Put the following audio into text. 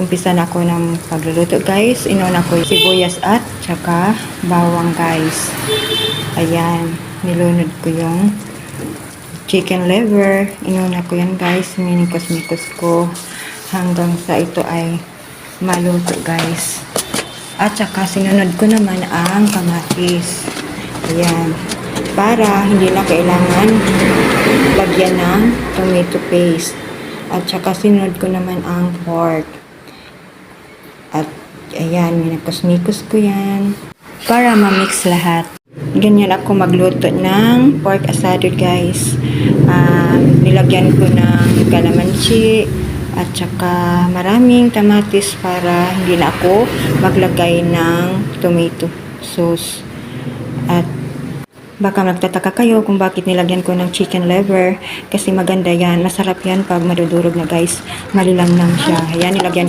Umpisa na ako ng pagluluto guys. Inuna ko yung sibuyas at saka bawang guys. Ayan, nilunod ko yung chicken liver. Inuna ko yan guys. Minikos-mikos ko hanggang sa ito ay maluto guys. At saka sinunod ko naman ang kamatis. Ayan. Para hindi na kailangan lagyan ng tomato paste. At saka sinunod ko naman ang pork. At ayan, minakos-mikos ko yan. Para ma-mix lahat. Ganyan ako magluto ng pork asado guys. Nilagyan ko ng kalamansi at saka maraming kamatis para hindi na ako maglagay ng tomato sauce. At baka nagtataka kayo kung bakit nilagyan ko ng chicken liver kasi maganda yan, masarap yan pag madudurog na guys, malilamnam siya. Ayan, nilagyan